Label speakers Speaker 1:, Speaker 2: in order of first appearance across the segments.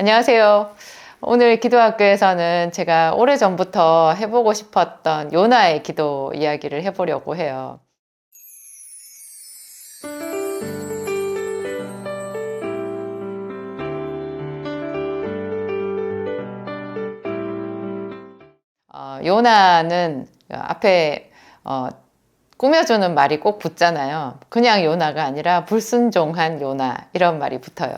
Speaker 1: 안녕하세요. 오늘 기도학교에서는 제가 오래전부터 해보고 싶었던 요나의 기도 이야기를 해보려고 해요. 요나는 앞에 꾸며주는 말이 꼭 붙잖아요. 그냥 요나가 아니라 불순종한 요나, 이런 말이 붙어요.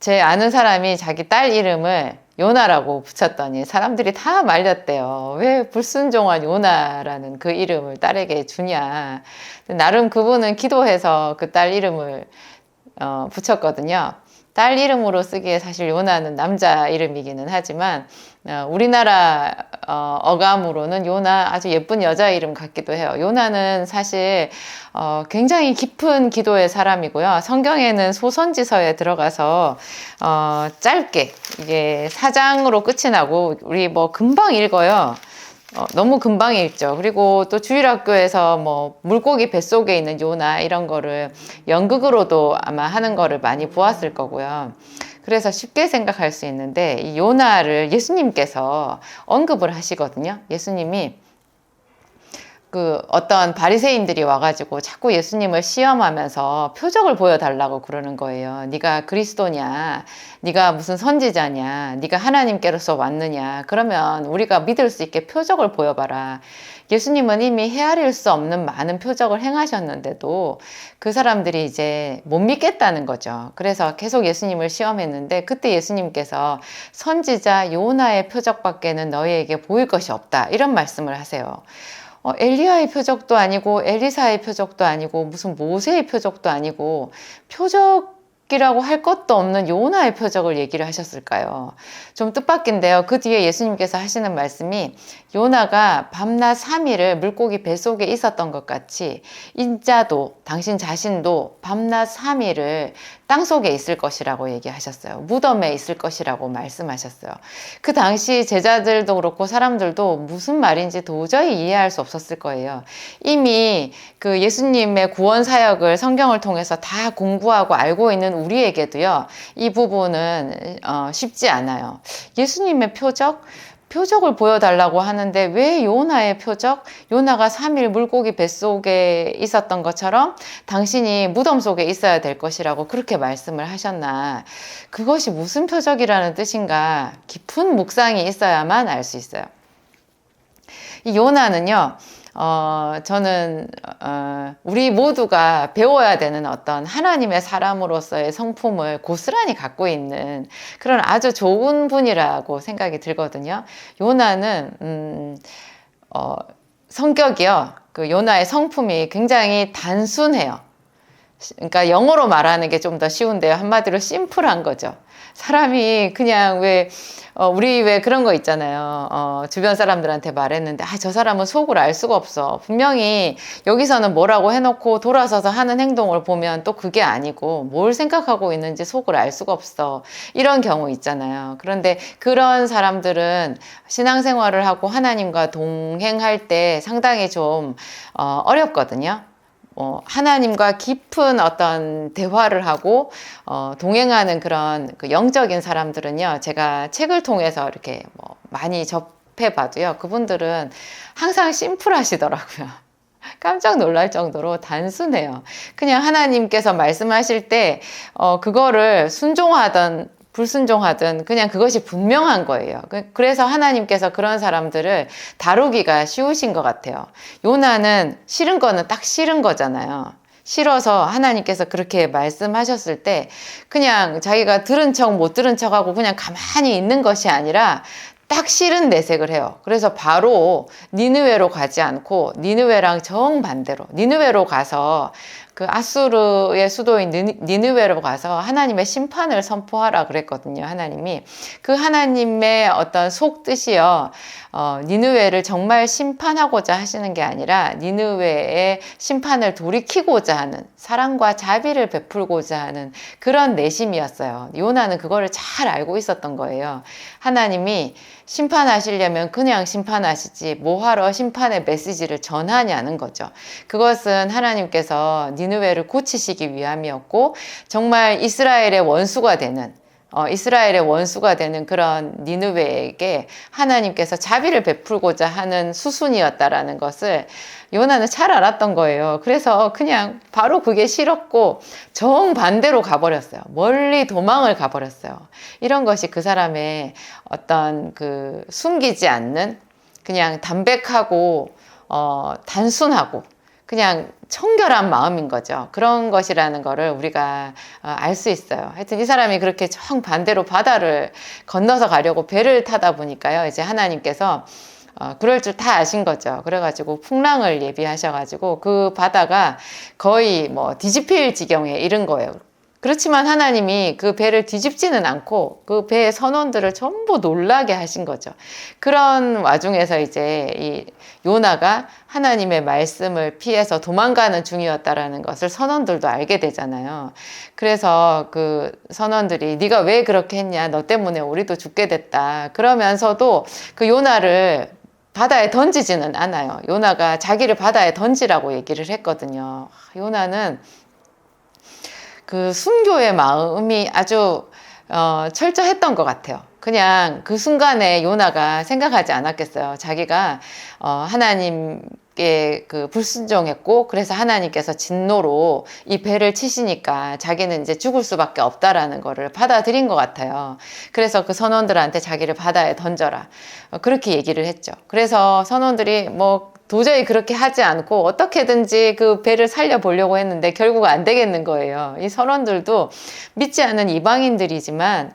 Speaker 1: 제 아는 사람이 자기 딸 이름을 요나라고 붙였더니 사람들이 다 말렸대요. 왜 불순종한 요나라는 그 이름을 딸에게 주냐. 나름 그분은 기도해서 그 딸 이름을 붙였거든요. 딸 이름으로 쓰기에 사실 요나는 남자 이름이기는 하지만 우리나라 어감으로는 요나, 아주 예쁜 여자 이름 같기도 해요. 요나는 사실 굉장히 깊은 기도의 사람이고요. 성경에는 소선지서에 들어가서 짧게 이게 4장으로 끝이 나고 우리 뭐 금방 읽어요. 너무 금방 읽죠. 그리고 또 주일학교에서 뭐 물고기 뱃속에 있는 요나 이런 거를 연극으로도 아마 하는 거를 많이 보았을 거고요. 그래서 쉽게 생각할 수 있는데 이 요나를 예수님께서 언급을 하시거든요. 예수님이 어떤 바리새인들이 와가지고 자꾸 예수님을 시험하면서 표적을 보여달라고 그러는 거예요. 네가 그리스도냐? 네가 무슨 선지자냐? 네가 하나님께로서 왔느냐? 그러면 우리가 믿을 수 있게 표적을 보여봐라. 예수님은 이미 헤아릴 수 없는 많은 표적을 행하셨는데도 그 사람들이 이제 못 믿겠다는 거죠. 그래서 계속 예수님을 시험했는데 그때 예수님께서 선지자 요나의 표적밖에는 너희에게 보일 것이 없다. 이런 말씀을 하세요. 엘리야의 표적도 아니고 엘리사의 표적도 아니고 무슨 모세의 표적도 아니고 표적이라고 할 것도 없는 요나의 표적을 얘기를 하셨을까요? 좀 뜻밖인데요. 그 뒤에 예수님께서 하시는 말씀이 요나가 밤낮 3일을 물고기 뱃속에 있었던 것 같이 인자도 당신 자신도 밤낮 3일을 땅속에 있을 것이라고 얘기하셨어요. 무덤에 있을 것이라고 말씀하셨어요. 그 당시 제자들도 그렇고 사람들도 무슨 말인지 도저히 이해할 수 없었을 거예요. 이미 그 예수님의 구원 사역을 성경을 통해서 다 공부하고 알고 있는 우리에게도요, 이 부분은 쉽지 않아요. 예수님의 표적을 보여달라고 하는데 왜 요나의 표적? 요나가 3일 물고기 뱃속에 있었던 것처럼 당신이 무덤 속에 있어야 될 것이라고 그렇게 말씀을 하셨나. 그것이 무슨 표적이라는 뜻인가 깊은 묵상이 있어야만 알 수 있어요. 이 요나는요, 저는 우리 모두가 배워야 되는 어떤 하나님의 사람으로서의 성품을 고스란히 갖고 있는 그런 아주 좋은 분이라고 생각이 들거든요. 요나는 성격이요, 그 요나의 성품이 굉장히 단순해요. 그러니까 영어로 말하는 게 좀 더 쉬운데요. 한마디로 심플한 거죠. 사람이 그냥 우리 왜 그런 거 있잖아요. 주변 사람들한테 말했는데, 저 사람은 속을 알 수가 없어. 분명히 여기서는 뭐라고 해놓고 돌아서서 하는 행동을 보면 또 그게 아니고 뭘 생각하고 있는지 속을 알 수가 없어. 이런 경우 있잖아요. 그런데 그런 사람들은 신앙생활을 하고 하나님과 동행할 때 상당히 좀 어렵거든요. 하나님과 깊은 어떤 대화를 하고 동행하는 그런 그 영적인 사람들은요, 제가 책을 통해서 이렇게 많이 접해봐도요, 그분들은 항상 심플하시더라고요. 깜짝 놀랄 정도로 단순해요. 그냥 하나님께서 말씀하실 때 그거를 순종하던 불순종하든 그냥 그것이 분명한 거예요. 그래서 하나님께서 그런 사람들을 다루기가 쉬우신 것 같아요. 요나는 싫은 거는 딱 싫은 거잖아요. 싫어서 하나님께서 그렇게 말씀하셨을 때 그냥 자기가 들은 척 못 들은 척하고 그냥 가만히 있는 것이 아니라 딱 싫은 내색을 해요. 그래서 바로 니느웨로 가지 않고 니느웨랑 정반대로 니느웨로 가서 그 아수르의 수도인 니느웨로 가서 하나님의 심판을 선포하라 그랬거든요. 하나님이 그 하나님의 어떤 속뜻이요, 니느웨를 정말 심판하고자 하시는 게 아니라 니느웨의 심판을 돌이키고자 하는, 사랑과 자비를 베풀고자 하는 그런 내심이었어요. 요나는 그거를 잘 알고 있었던 거예요. 하나님이 심판하시려면 그냥 심판하시지 뭐하러 심판의 메시지를 전하냐는 거죠. 그것은 하나님께서 니느웨를 고치시기 위함이었고, 정말 이스라엘의 원수가 되는 이스라엘의 원수가 되는 그런 니느웨에게 하나님께서 자비를 베풀고자 하는 수순이었다라는 것을 요나는 잘 알았던 거예요. 그래서 그냥 바로 그게 싫었고 정반대로 가버렸어요. 멀리 도망을 가버렸어요. 이런 것이 그 사람의 어떤 그 숨기지 않는 그냥 담백하고 단순하고 그냥 청결한 마음인 거죠. 그런 것이라는 거를 우리가 알 수 있어요. 하여튼 이 사람이 그렇게 정반대로 바다를 건너서 가려고 배를 타다 보니까요. 이제 하나님께서 그럴 줄 다 아신 거죠. 그래가지고 풍랑을 예비하셔가지고 그 바다가 거의 뭐 뒤집힐 지경에 이른 거예요. 그렇지만 하나님이 그 배를 뒤집지는 않고 그 배의 선원들을 전부 놀라게 하신 거죠. 그런 와중에서 이제 이 요나가 하나님의 말씀을 피해서 도망가는 중이었다라는 것을 선원들도 알게 되잖아요. 그래서 그 선원들이 네가 왜 그렇게 했냐? 너 때문에 우리도 죽게 됐다. 그러면서도 그 요나를 바다에 던지지는 않아요. 요나가 자기를 바다에 던지라고 얘기를 했거든요. 요나는 그 순교의 마음이 아주 철저했던 것 같아요. 그냥 그 순간에 요나가 생각하지 않았겠어요. 자기가 하나님께 그 불순종했고 그래서 하나님께서 진노로 이 배를 치시니까 자기는 이제 죽을 수밖에 없다라는 거를 받아들인 것 같아요. 그래서 그 선원들한테 자기를 바다에 던져라 그렇게 얘기를 했죠. 그래서 선원들이 뭐 도저히 그렇게 하지 않고 어떻게든지 그 배를 살려보려고 했는데 결국 안 되겠는 거예요. 이 선원들도 믿지 않는 이방인들이지만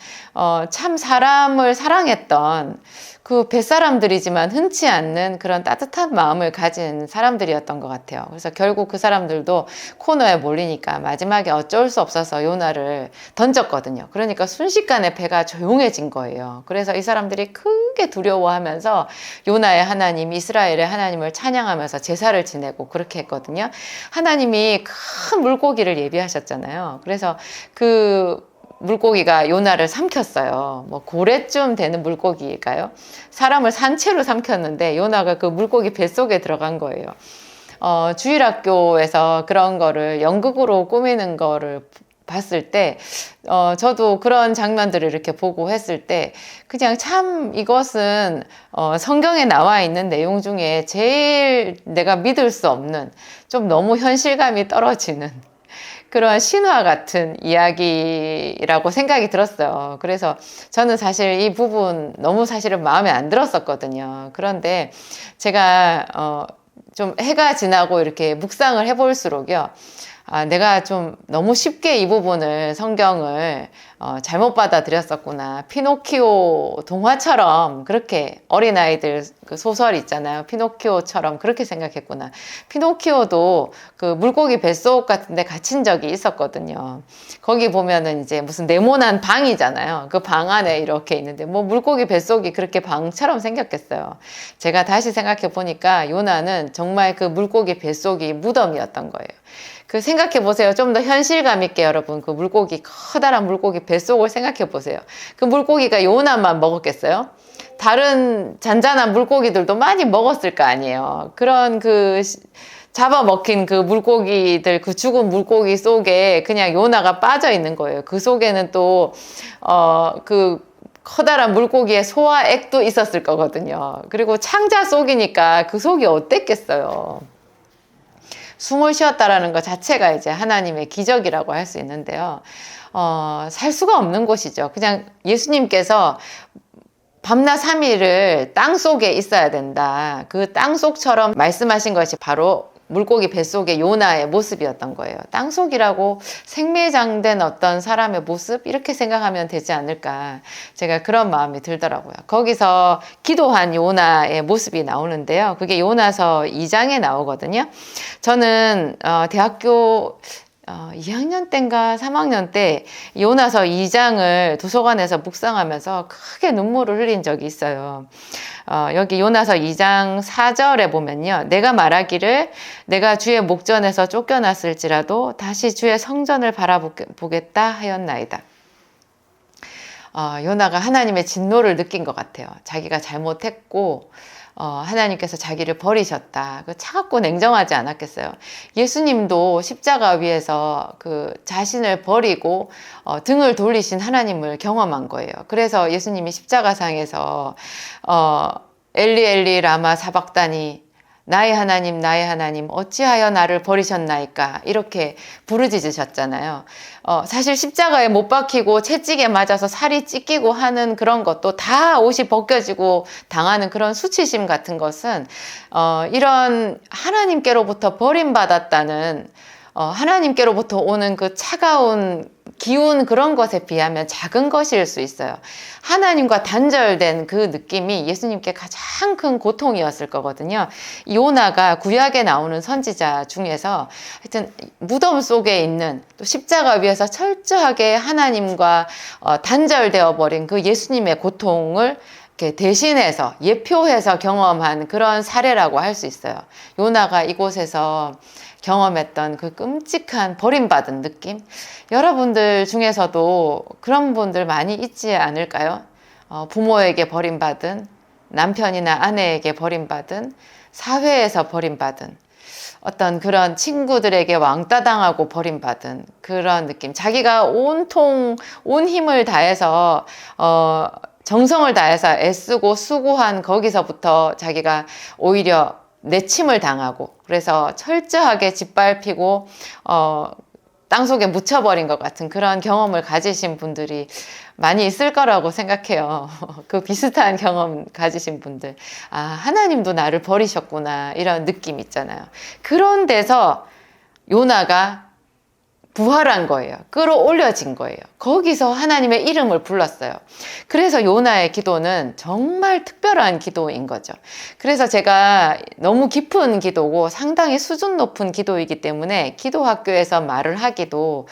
Speaker 1: 참 사람을 사랑했던 그 뱃사람들이지만 흔치 않는 그런 따뜻한 마음을 가진 사람들이었던 것 같아요. 그래서 결국 그 사람들도 코너에 몰리니까 마지막에 어쩔 수 없어서 요나를 던졌거든요. 그러니까 순식간에 배가 조용해진 거예요. 그래서 이 사람들이 크게 두려워하면서 요나의 하나님, 이스라엘의 하나님을 찬양하면서 제사를 지내고 그렇게 했거든요. 하나님이 큰 물고기를 예비하셨잖아요. 그래서 그 물고기가 요나를 삼켰어요. 뭐 고래쯤 되는 물고기일까요? 사람을 산채로 삼켰는데 요나가 그 물고기 뱃속에 들어간 거예요. 주일학교에서 그런 거를 연극으로 꾸미는 거를 봤을 때 저도 그런 장면들을 이렇게 보고 했을 때 그냥 참 이것은 성경에 나와 있는 내용 중에 제일 내가 믿을 수 없는 좀 너무 현실감이 떨어지는 그런 신화 같은 이야기라고 생각이 들었어요. 그래서 저는 사실 이 부분 너무 사실은 마음에 안 들었었거든요. 그런데 제가 좀 해가 지나고 이렇게 묵상을 해볼수록요. 내가 좀 너무 쉽게 이 부분을 성경을 잘못 받아들였었구나. 피노키오 동화처럼 그렇게 어린아이들 그 소설 있잖아요. 피노키오처럼 그렇게 생각했구나. 피노키오도 그 물고기 뱃속 같은 데 갇힌 적이 있었거든요. 거기 보면은 이제 무슨 네모난 방이잖아요. 그 방 안에 이렇게 있는데 뭐 물고기 뱃속이 그렇게 방처럼 생겼겠어요. 제가 다시 생각해 보니까 요나는 정말 그 물고기 뱃속이 무덤이었던 거예요. 그 생각해 보세요. 좀 더 현실감 있게 여러분 그 물고기 커다란 물고기 뱃속을 생각해 보세요. 그 물고기가 요나만 먹었겠어요? 다른 잔잔한 물고기들도 많이 먹었을 거 아니에요. 그런 그 잡아먹힌 그 물고기들 그 죽은 물고기 속에 그냥 요나가 빠져 있는 거예요. 그 속에는 또 그 커다란 물고기의 소화액도 있었을 거거든요. 그리고 창자 속이니까 그 속이 어땠겠어요. 숨을 쉬었다라는 것 자체가 이제 하나님의 기적이라고 할 수 있는데요. 살 수가 없는 곳이죠. 그냥 예수님께서 밤낮 3일을 땅 속에 있어야 된다. 그 땅 속처럼 말씀하신 것이 바로 물고기 뱃속의 요나의 모습이었던 거예요. 땅 속이라고 생매장된 어떤 사람의 모습? 이렇게 생각하면 되지 않을까. 제가 그런 마음이 들더라고요. 거기서 기도한 요나의 모습이 나오는데요. 그게 요나서 2장에 나오거든요. 저는 대학교 2학년 때인가 3학년 때 요나서 2장을 도서관에서 묵상하면서 크게 눈물을 흘린 적이 있어요. 여기 요나서 2장 4절에 보면요. 내가 말하기를 내가 주의 목전에서 쫓겨났을지라도 다시 주의 성전을 바라보겠다 하였나이다. 요나가 하나님의 진노를 느낀 것 같아요. 자기가 잘못했고 하나님께서 자기를 버리셨다. 차갑고 냉정하지 않았겠어요. 예수님도 십자가 위에서 그 자신을 버리고 등을 돌리신 하나님을 경험한 거예요. 그래서 예수님이 십자가상에서 엘리 엘리 라마 사박다니, 나의 하나님 어찌하여 나를 버리셨나이까, 이렇게 부르짖으셨잖아요. 사실 십자가에 못 박히고 채찍에 맞아서 살이 찢기고 하는 그런 것도 다 옷이 벗겨지고 당하는 그런 수치심 같은 것은 이런 하나님께로부터 버림받았다는 하나님께로부터 오는 그 차가운 기운, 그런 것에 비하면 작은 것일 수 있어요. 하나님과 단절된 그 느낌이 예수님께 가장 큰 고통이었을 거거든요. 요나가 구약에 나오는 선지자 중에서 하여튼 무덤 속에 있는, 또 십자가 위에서 철저하게 하나님과 단절되어 버린 그 예수님의 고통을 이렇게 대신해서 예표해서 경험한 그런 사례라고 할 수 있어요. 요나가 이곳에서 경험했던 그 끔찍한 버림받은 느낌, 여러분들 중에서도 그런 분들 많이 있지 않을까요? 부모에게 버림받은, 남편이나 아내에게 버림받은, 사회에서 버림받은, 어떤 그런 친구들에게 왕따 당하고 버림받은 그런 느낌. 자기가 온 힘을 다해서 정성을 다해서 애쓰고 수고한 거기서부터 자기가 오히려 내침을 당하고, 그래서 철저하게 짓밟히고 땅속에 묻혀버린 것 같은 그런 경험을 가지신 분들이 많이 있을 거라고 생각해요. 그 비슷한 경험 가지신 분들, 하나님도 나를 버리셨구나, 이런 느낌 있잖아요. 그런 데서 요나가 부활한 거예요. 끌어올려진 거예요. 거기서 하나님의 이름을 불렀어요. 그래서 요나의 기도는 정말 특별한 기도인 거죠. 그래서 제가 너무 깊은 기도고 상당히 수준 높은 기도이기 때문에 기도 학교에서 말을 하기도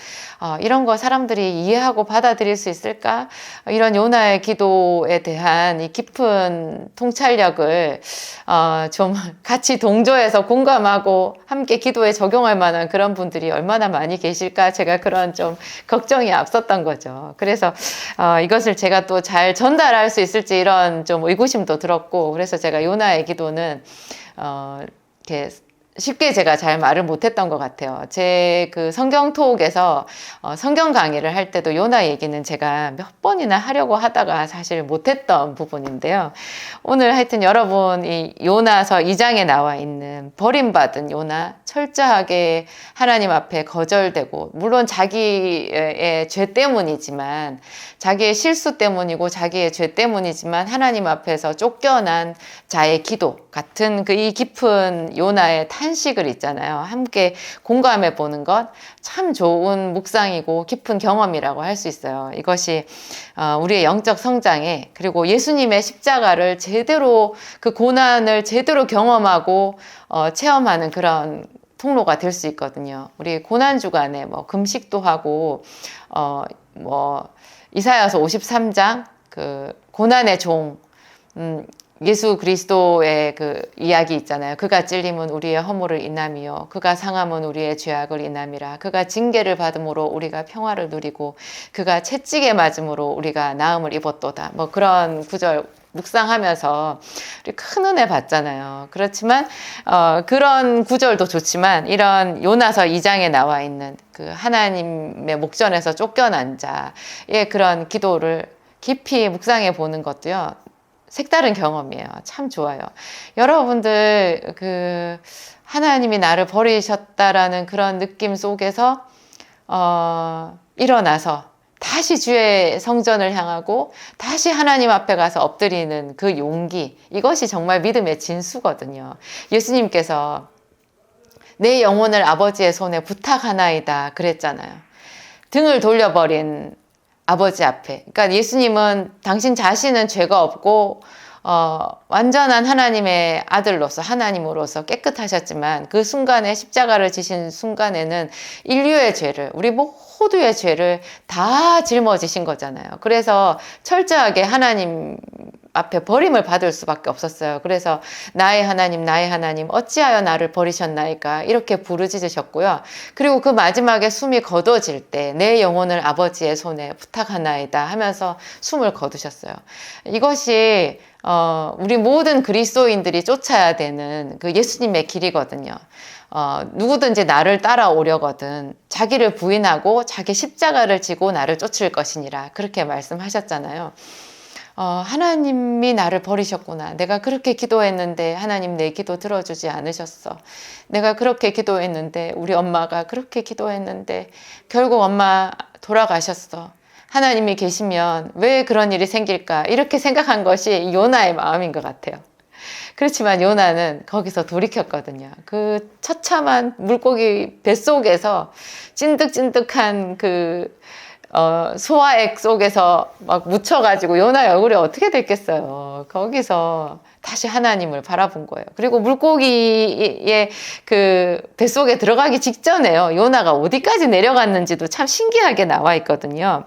Speaker 1: 이런 거 사람들이 이해하고 받아들일 수 있을까? 이런 요나의 기도에 대한 이 깊은 통찰력을 좀 같이 동조해서 공감하고 함께 기도에 적용할 만한 그런 분들이 얼마나 많이 계실까, 제가 그런 좀 걱정이 앞섰던 거죠. 그래서 이것을 제가 또 잘 전달할 수 있을지 이런 좀 의구심도 들었고, 그래서 제가 요나의 기도는 이렇게 쉽게 제가 잘 말을 못했던 것 같아요. 제 그 성경 토옥에서 성경 강의를 할 때도 요나 얘기는 제가 몇 번이나 하려고 하다가 사실 못했던 부분인데요. 오늘 하여튼 여러분, 이 요나서 2장에 나와 있는 버림받은 요나, 철저하게 하나님 앞에 거절되고, 물론 자기의 죄 때문이지만, 자기의 실수 때문이고 자기의 죄 때문이지만 하나님 앞에서 쫓겨난 자의 기도 같은 그 이 깊은 요나의 탄식을 있잖아요. 함께 공감해 보는 것, 참 좋은 묵상이고 깊은 경험이라고 할 수 있어요. 이것이 우리의 영적 성장에, 그리고 예수님의 십자가를 제대로, 그 고난을 제대로 경험하고 체험하는 그런 통로가 될 수 있거든요. 우리 고난 주간에 금식도 하고 이사야서 53장 그 고난의 종, 예수 그리스도의 그 이야기 있잖아요. 그가 찔림은 우리의 허물을 인함이요, 그가 상함은 우리의 죄악을 인함이라. 그가 징계를 받음으로 우리가 평화를 누리고, 그가 채찍에 맞음으로 우리가 나음을 입었도다. 그런 구절 묵상하면서 우리 큰 은혜 받잖아요. 그렇지만 그런 구절도 좋지만, 이런 요나서 2장에 나와 있는 그 하나님의 목전에서 쫓겨난 자의 그런 기도를 깊이 묵상해 보는 것도요, 색다른 경험이에요. 참 좋아요. 여러분들 그 하나님이 나를 버리셨다라는 그런 느낌 속에서 일어나서 다시 주의 성전을 향하고 다시 하나님 앞에 가서 엎드리는 그 용기, 이것이 정말 믿음의 진수거든요. 예수님께서 내 영혼을 아버지의 손에 부탁하나이다 그랬잖아요. 등을 돌려버린 아버지 앞에. 그러니까 예수님은 당신 자신은 죄가 없고 완전한 하나님의 아들로서, 하나님으로서 깨끗하셨지만, 그 순간에 십자가를 지신 순간에는 인류의 죄를, 우리 모두의 죄를 다 짊어지신 거잖아요. 그래서 철저하게 하나님 앞에 버림을 받을 수밖에 없었어요. 그래서 나의 하나님 어찌하여 나를 버리셨나이까 이렇게 부르짖으셨고요. 그리고 그 마지막에 숨이 거둬질 때 내 영혼을 아버지의 손에 부탁하나이다 하면서 숨을 거두셨어요. 이것이 우리 모든 그리스도인들이 쫓아야 되는 그 예수님의 길이거든요. 누구든지 나를 따라오려거든 자기를 부인하고 자기 십자가를 지고 나를 쫓을 것이니라 그렇게 말씀하셨잖아요. 하나님이 나를 버리셨구나. 내가 그렇게 기도했는데 하나님 내 기도 들어주지 않으셨어. 내가 그렇게 기도했는데 우리 엄마가 그렇게 기도했는데 결국 엄마 돌아가셨어. 하나님이 계시면 왜 그런 일이 생길까? 이렇게 생각한 것이 요나의 마음인 것 같아요. 그렇지만 요나는 거기서 돌이켰거든요. 그 처참한 물고기 뱃속에서 찐득찐득한 소화액 속에서 막 묻혀가지고 요나의 얼굴이 어떻게 됐겠어요. 거기서 다시 하나님을 바라본 거예요. 그리고 물고기의 그 뱃속에 들어가기 직전에요. 요나가 어디까지 내려갔는지도 참 신기하게 나와 있거든요.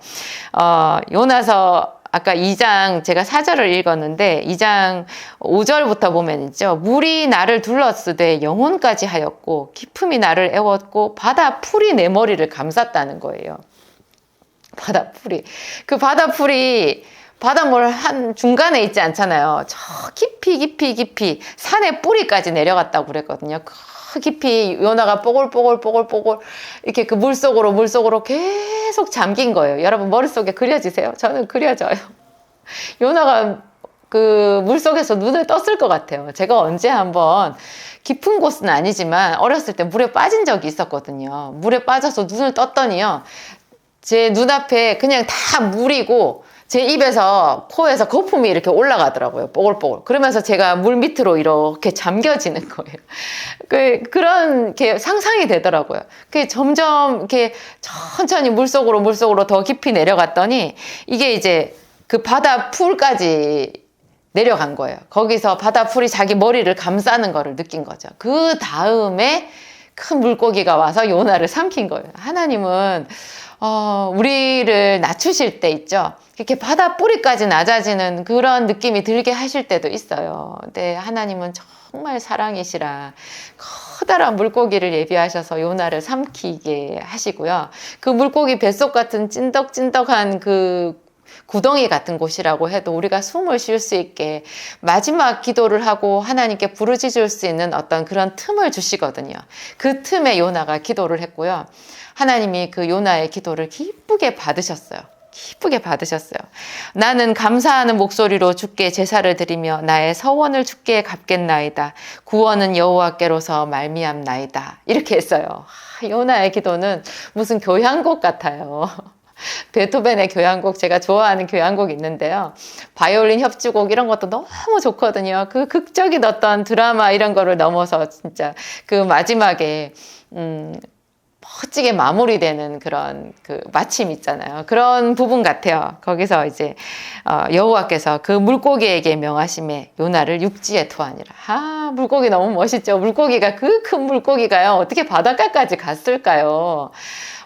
Speaker 1: 요나서 아까 2장 제가 4절을 읽었는데 2장 5절부터 보면 있죠. 물이 나를 둘렀으되 영혼까지 하였고 기품이 나를 애웠고 바다 풀이 내 머리를 감쌌다는 거예요. 바다풀이. 그 바다풀이 바닷물 한 중간에 있지 않잖아요. 저 깊이 산의 뿌리까지 내려갔다고 그랬거든요. 그 깊이 요나가 뽀글뽀글 이렇게 그 물속으로 계속 잠긴 거예요. 여러분 머릿속에 그려지세요? 저는 그려져요. 요나가 그 물속에서 눈을 떴을 것 같아요. 제가 언제 한번 깊은 곳은 아니지만 어렸을 때 물에 빠진 적이 있었거든요. 물에 빠져서 눈을 떴더니요. 제 눈앞에 그냥 다 물이고 제 입에서 코에서 거품이 이렇게 올라가더라고요. 뽀글뽀글. 그러면서 제가 물 밑으로 이렇게 잠겨지는 거예요. 그런 게 상상이 되더라고요. 점점 이렇게 천천히 물속으로 더 깊이 내려갔더니 이게 이제 그 바다 풀까지 내려간 거예요. 거기서 바다 풀이 자기 머리를 감싸는 거를 느낀 거죠. 그 다음에 큰 물고기가 와서 요나를 삼킨 거예요. 하나님은 우리를 낮추실 때 있죠. 이렇게 바다 뿌리까지 낮아지는 그런 느낌이 들게 하실 때도 있어요. 근데 하나님은 정말 사랑이시라 커다란 물고기를 예비하셔서 요나를 삼키게 하시고요. 그 물고기 뱃속 같은 찐덕찐덕한 그 구덩이 같은 곳이라고 해도 우리가 숨을 쉴 수 있게 마지막 기도를 하고 하나님께 부르짖을 수 있는 어떤 그런 틈을 주시거든요. 그 틈에 요나가 기도를 했고요. 하나님이 그 요나의 기도를 기쁘게 받으셨어요. 나는 감사하는 목소리로 주께 제사를 드리며 나의 서원을 주께 갚겠나이다. 구원은 여호와께로서 말미암나이다. 이렇게 했어요. 요나의 기도는 무슨 교향곡 같아요. 베토벤의 교향곡, 제가 좋아하는 교향곡이 있는데요. 바이올린 협주곡 이런 것도 너무 좋거든요. 그 극적인 어떤 드라마 이런 거를 넘어서 진짜 그 마지막에 멋지게 마무리되는 그런 그 마침 있잖아요. 그런 부분 같아요. 거기서 이제 여호와께서 그 물고기에게 명하심에 요나를 육지에 토하니라. 물고기 너무 멋있죠. 물고기가 그 큰 물고기가요. 어떻게 바닷가까지 갔을까요?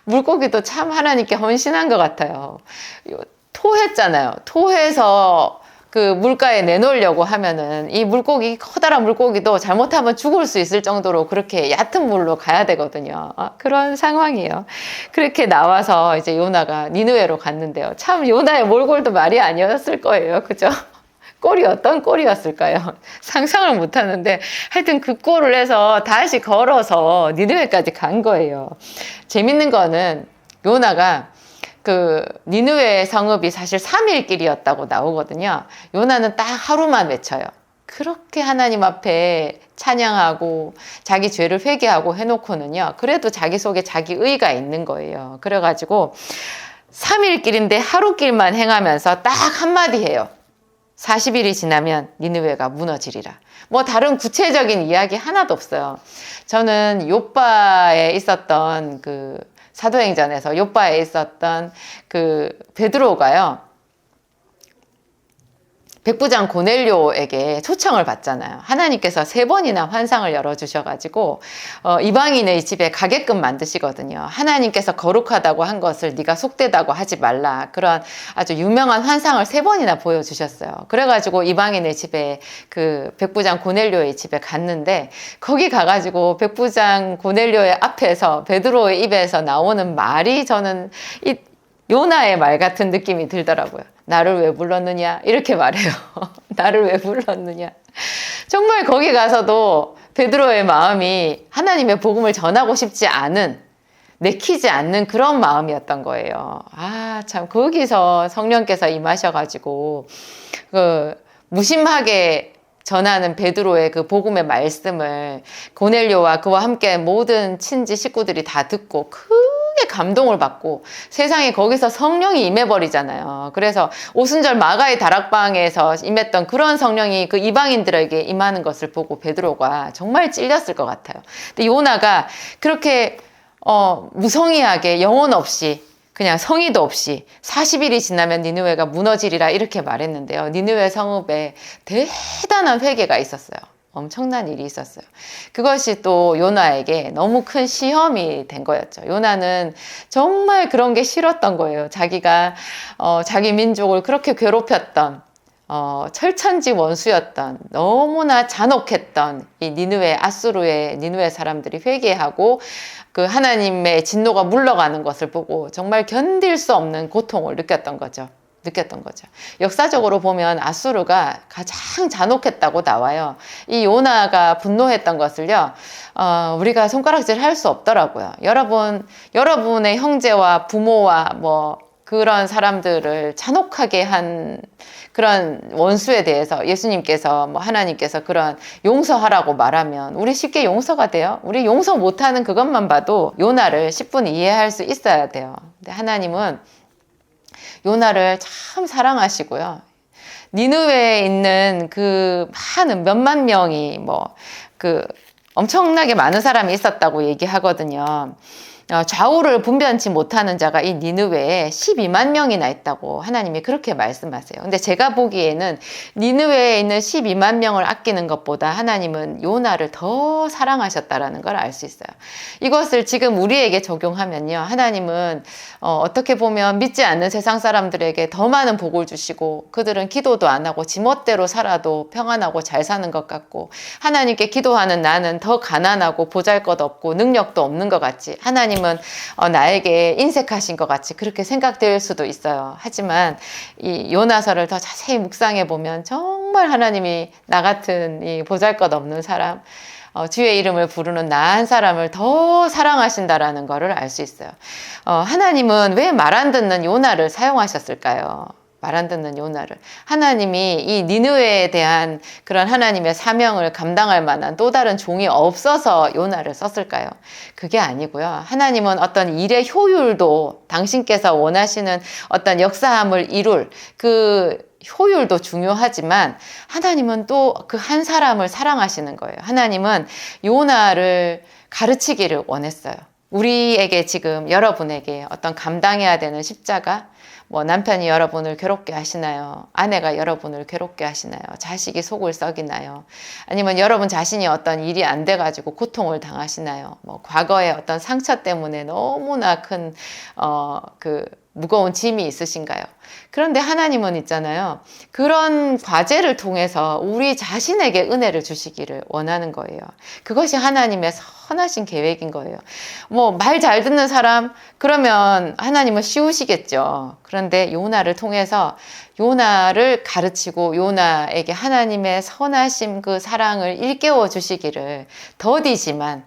Speaker 1: 물고기도 참 하나님께 헌신한 것 같아요. 토했잖아요. 토해서 그 물가에 내놓으려고 하면은 이 물고기, 커다란 물고기도 잘못하면 죽을 수 있을 정도로 그렇게 얕은 물로 가야 되거든요. 그런 상황이에요. 그렇게 나와서 이제 요나가 니느웨로 갔는데요. 참 요나의 몰골도 말이 아니었을 거예요. 그죠? 꼴이 어떤 꼴이었을까요? 상상을 못 하는데 하여튼 그 꼴을 해서 다시 걸어서 니느웨까지 간 거예요. 재밌는 거는 요나가 그 니느웨 성읍이 사실 3일 길이었다고 나오거든요. 요나는 딱 하루만 외쳐요. 그렇게 하나님 앞에 찬양하고 자기 죄를 회개하고 해놓고는요. 그래도 자기 속에 자기 의가 있는 거예요. 그래가지고 3일 길인데 하루 길만 행하면서 딱 한마디 해요. 40일이 지나면 니느웨가 무너지리라. 뭐 다른 구체적인 이야기 하나도 없어요. 저는 요빠에 있었던 그 사도행전에서 요빠에 있었던 그 베드로가요. 백부장 고넬료에게 초청을 받잖아요. 하나님께서 3번이나 환상을 열어주셔가지고 이방인의 집에 가게끔 만드시거든요. 하나님께서 거룩하다고 한 것을 네가 속되다고 하지 말라. 그런 아주 유명한 환상을 3번이나 보여주셨어요. 그래가지고 이방인의 집에 그 백부장 고넬료의 집에 갔는데 거기 가가지고 백부장 고넬료의 앞에서 베드로의 입에서 나오는 말이 저는 이 요나의 말 같은 느낌이 들더라고요. 나를 왜 불렀느냐? 이렇게 말해요. 나를 왜 불렀느냐? 정말 거기 가서도 베드로의 마음이 하나님의 복음을 전하고 싶지 않은, 내키지 않는 그런 마음이었던 거예요. 아, 참, 거기서 성령께서 임하셔가지고, 무심하게 전하는 베드로의 그 복음의 말씀을 고넬료와 그와 함께 모든 친지 식구들이 다 듣고 크게 감동을 받고 세상에 거기서 성령이 임해버리잖아요. 그래서 오순절 마가의 다락방에서 임했던 그런 성령이 그 이방인들에게 임하는 것을 보고 베드로가 정말 찔렸을 것 같아요. 근데 요나가 그렇게 무성의하게 영혼 없이 그냥 성의도 없이 40일이 지나면 니느웨가 무너지리라 이렇게 말했는데요. 니느웨 성읍에 대단한 회개가 있었어요. 엄청난 일이 있었어요. 그것이 또 요나에게 너무 큰 시험이 된 거였죠. 요나는 정말 그런 게 싫었던 거예요. 자기가 자기 민족을 그렇게 괴롭혔던 철천지 원수였던 너무나 잔혹했던 이 니느웨 아수르의 니느웨 사람들이 회개하고 그 하나님의 진노가 물러가는 것을 보고 정말 견딜 수 없는 고통을 느꼈던 거죠. 역사적으로 보면 아수르가 가장 잔혹했다고 나와요. 이 요나가 분노했던 것을요, 우리가 손가락질 할 수 없더라고요. 여러분의 형제와 부모와 뭐 그런 사람들을 잔혹하게 한 그런 원수에 대해서 예수님께서 하나님께서 그런 용서하라고 말하면 우리 쉽게 용서가 돼요. 우리 용서 못하는 그것만 봐도 요나를 10분 이해할 수 있어야 돼요. 근데 하나님은 요나를 참 사랑하시고요. 니느웨에 있는 그 많은 몇만 명이 엄청나게 많은 사람이 있었다고 얘기하거든요. 좌우를 분변치 못하는 자가 이 니느웨에 12만 명이나 있다고 하나님이 그렇게 말씀하세요. 근데 제가 보기에는 니느웨에 있는 12만 명을 아끼는 것보다 하나님은 요나를 더 사랑하셨다라는 걸 알 수 있어요. 이것을 지금 우리에게 적용하면요. 하나님은 어떻게 보면 믿지 않는 세상 사람들에게 더 많은 복을 주시고 그들은 기도도 안 하고 지멋대로 살아도 평안하고 잘 사는 것 같고 하나님께 기도하는 나는 더 가난하고 보잘것없고 능력도 없는 것 같지. 하나님은 나에게 인색하신 것 같이 그렇게 생각될 수도 있어요. 하지만 이 요나서를 더 자세히 묵상해 보면 정말 하나님이 나 같은 이 보잘것없는 사람, 주의 이름을 부르는 나 한 사람을 더 사랑하신다라는 것을 알 수 있어요. 하나님은 왜 말 안 듣는 요나를 사용하셨을까요? 말 안 듣는 요나를. 하나님이 이 니느웨에 대한 그런 하나님의 사명을 감당할 만한 또 다른 종이 없어서 요나를 썼을까요? 그게 아니고요. 하나님은 어떤 일의 효율도 당신께서 원하시는 어떤 역사함을 이룰 그 효율도 중요하지만 하나님은 또 그 한 사람을 사랑하시는 거예요. 하나님은 요나를 가르치기를 원했어요. 우리에게 지금 여러분에게 어떤 감당해야 되는 십자가, 남편이 여러분을 괴롭게 하시나요? 아내가 여러분을 괴롭게 하시나요? 자식이 속을 썩이나요? 아니면 여러분 자신이 어떤 일이 안 돼가지고 고통을 당하시나요? 과거의 어떤 상처 때문에 너무나 큰, 무거운 짐이 있으신가요? 그런데 하나님은 있잖아요. 그런 과제를 통해서 우리 자신에게 은혜를 주시기를 원하는 거예요. 그것이 하나님의 선하신 계획인 거예요. 말 잘 듣는 사람, 그러면 하나님은 쉬우시겠죠. 그런데 요나를 통해서 요나를 가르치고 요나에게 하나님의 선하심 그 사랑을 일깨워 주시기를 더디지만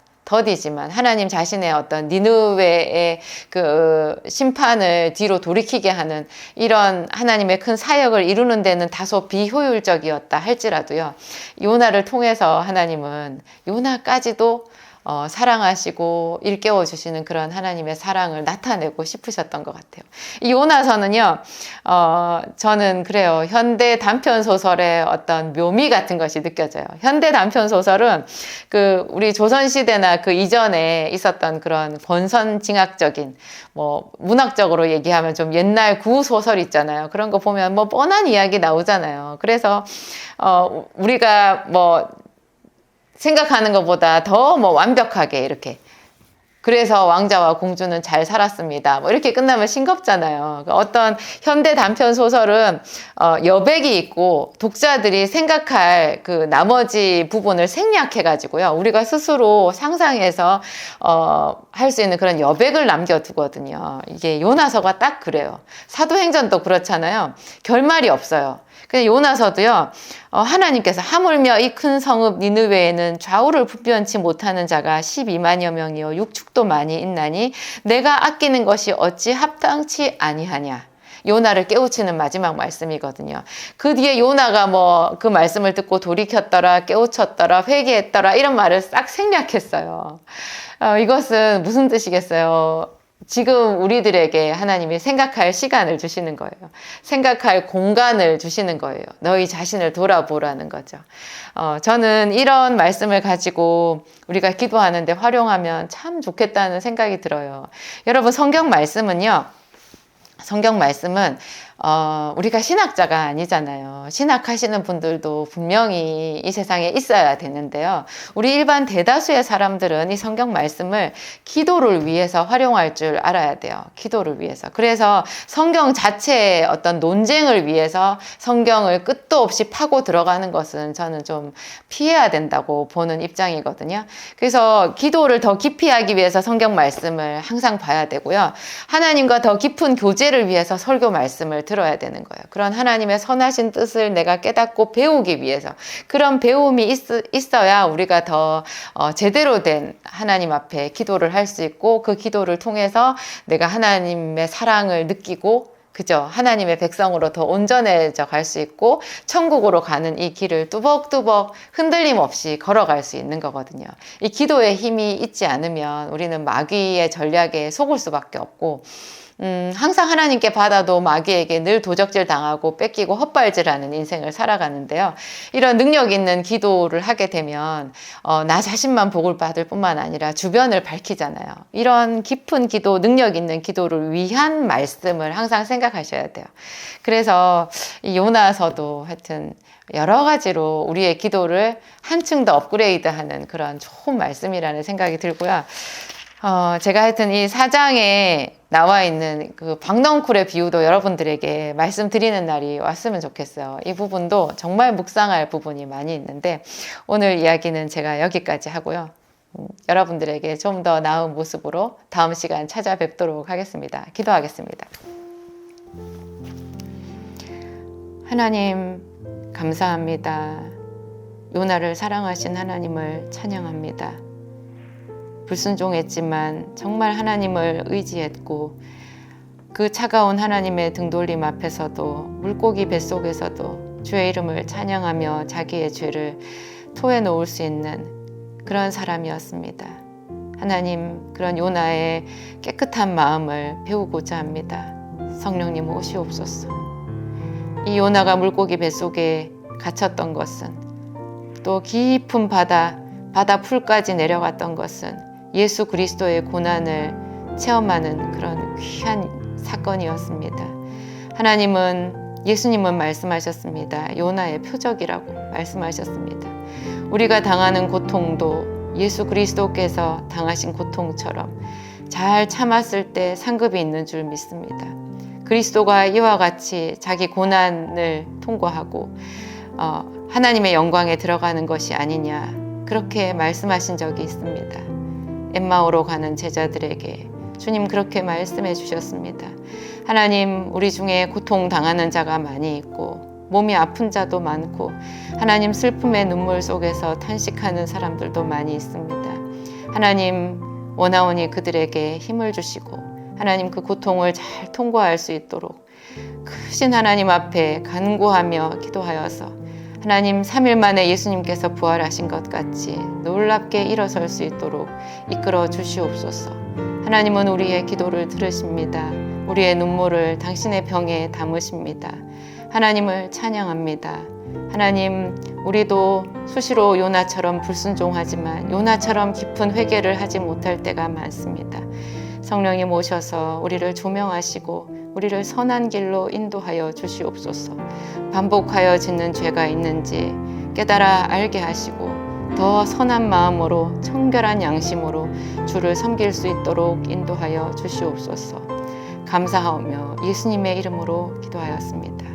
Speaker 1: 하나님 자신의 어떤 니느웨의 그 심판을 뒤로 돌이키게 하는 이런 하나님의 큰 사역을 이루는 데는 다소 비효율적이었다 할지라도요. 요나를 통해서 하나님은 요나까지도 사랑하시고 일깨워 주시는 그런 하나님의 사랑을 나타내고 싶으셨던 것 같아요. 이 요나서는요, 저는 그래요. 현대 단편 소설의 어떤 묘미 같은 것이 느껴져요. 현대 단편 소설은 우리 조선시대나 그 이전에 있었던 그런 권선징악적인, 문학적으로 얘기하면 좀 옛날 구소설 있잖아요. 그런 거 보면 뻔한 이야기 나오잖아요. 그래서, 우리가 생각하는 것보다 더 완벽하게 이렇게. 그래서 왕자와 공주는 잘 살았습니다. 이렇게 끝나면 싱겁잖아요. 어떤 현대 단편 소설은 여백이 있고 독자들이 생각할 그 나머지 부분을 생략해가지고요. 우리가 스스로 상상해서 할 수 있는 그런 여백을 남겨두거든요. 이게 요나서가 딱 그래요. 사도행전도 그렇잖아요. 결말이 없어요. 그냥 요나서도요, 하나님께서 하물며 이 큰 성읍 니느웨에는 좌우를 분변치 못하는 자가 12만여 명이요 육축도 많이 있나니 내가 아끼는 것이 어찌 합당치 아니하냐. 요나를 깨우치는 마지막 말씀이거든요. 그 뒤에 요나가 그 말씀을 듣고 돌이켰더라, 깨우쳤더라, 회개했더라 이런 말을 싹 생략했어요. 이것은 무슨 뜻이겠어요? 지금 우리들에게 하나님이 생각할 시간을 주시는 거예요. 생각할 공간을 주시는 거예요. 너희 자신을 돌아보라는 거죠. 저는 이런 말씀을 가지고 우리가 기도하는데 활용하면 참 좋겠다는 생각이 들어요. 여러분, 성경 말씀은 우리가 신학자가 아니잖아요. 신학하시는 분들도 분명히 이 세상에 있어야 되는데요. 우리 일반 대다수의 사람들은 이 성경 말씀을 기도를 위해서 활용할 줄 알아야 돼요. 기도를 위해서. 그래서 성경 자체의 어떤 논쟁을 위해서 성경을 끝도 없이 파고 들어가는 것은 저는 좀 피해야 된다고 보는 입장이거든요. 그래서 기도를 더 깊이 하기 위해서 성경 말씀을 항상 봐야 되고요. 하나님과 더 깊은 교제를 위해서 설교 말씀을 들어야 되는 거예요. 그런 하나님의 선하신 뜻을 내가 깨닫고 배우기 위해서 그런 배움이 있어야 우리가 더 제대로 된 하나님 앞에 기도를 할 수 있고 그 기도를 통해서 내가 하나님의 사랑을 느끼고 그죠? 하나님의 백성으로 더 온전해져 갈 수 있고 천국으로 가는 이 길을 뚜벅뚜벅 흔들림 없이 걸어갈 수 있는 거거든요. 이 기도의 힘이 있지 않으면 우리는 마귀의 전략에 속을 수밖에 없고 항상 하나님께 받아도 마귀에게 늘 도적질 당하고 뺏기고 헛발질하는 인생을 살아가는데요. 이런 능력 있는 기도를 하게 되면 나 자신만 복을 받을 뿐만 아니라 주변을 밝히잖아요. 이런 깊은 기도, 능력 있는 기도를 위한 말씀을 항상 생각하셔야 돼요. 그래서 이 요나서도 하여튼 여러 가지로 우리의 기도를 한층 더 업그레이드하는 그런 좋은 말씀이라는 생각이 들고요. 제가 하여튼 이 4장에 나와 있는 그 박넝쿨의 비유도 여러분들에게 말씀드리는 날이 왔으면 좋겠어요. 이 부분도 정말 묵상할 부분이 많이 있는데 오늘 이야기는 제가 여기까지 하고요. 여러분들에게 좀 더 나은 모습으로 다음 시간 찾아뵙도록 하겠습니다. 기도하겠습니다. 하나님 감사합니다. 요나를 사랑하신 하나님을 찬양합니다. 불순종했지만 정말 하나님을 의지했고 그 차가운 하나님의 등돌림 앞에서도 물고기 뱃속에서도 주의 이름을 찬양하며 자기의 죄를 토해놓을 수 있는 그런 사람이었습니다. 하나님, 그런 요나의 깨끗한 마음을 배우고자 합니다. 성령님 오시옵소서. 이 요나가 물고기 뱃속에 갇혔던 것은 또 깊은 바다 풀까지 내려갔던 것은 예수 그리스도의 고난을 체험하는 그런 귀한 사건이었습니다. 예수님은 말씀하셨습니다. 요나의 표적이라고 말씀하셨습니다. 우리가 당하는 고통도 예수 그리스도께서 당하신 고통처럼 잘 참았을 때 상급이 있는 줄 믿습니다. 그리스도가 이와 같이 자기 고난을 통과하고 하나님의 영광에 들어가는 것이 아니냐 그렇게 말씀하신 적이 있습니다. 엠마오로 가는 제자들에게 주님 그렇게 말씀해 주셨습니다. 하나님, 우리 중에 고통당하는 자가 많이 있고 몸이 아픈 자도 많고 하나님 슬픔의 눈물 속에서 탄식하는 사람들도 많이 있습니다. 하나님 원하오니 그들에게 힘을 주시고 하나님 그 고통을 잘 통과할 수 있도록 크신 하나님 앞에 간구하며 기도하여서 하나님 3일 만에 예수님께서 부활하신 것 같이 놀랍게 일어설 수 있도록 이끌어 주시옵소서. 하나님은 우리의 기도를 들으십니다. 우리의 눈물을 당신의 병에 담으십니다. 하나님을 찬양합니다. 하나님, 우리도 수시로 요나처럼 불순종하지만 요나처럼 깊은 회개를 하지 못할 때가 많습니다. 성령님 오셔서 우리를 조명하시고 우리를 선한 길로 인도하여 주시옵소서. 반복하여 짓는 죄가 있는지 깨달아 알게 하시고 더 선한 마음으로 청결한 양심으로 주를 섬길 수 있도록 인도하여 주시옵소서. 감사하오며 예수님의 이름으로 기도하였습니다.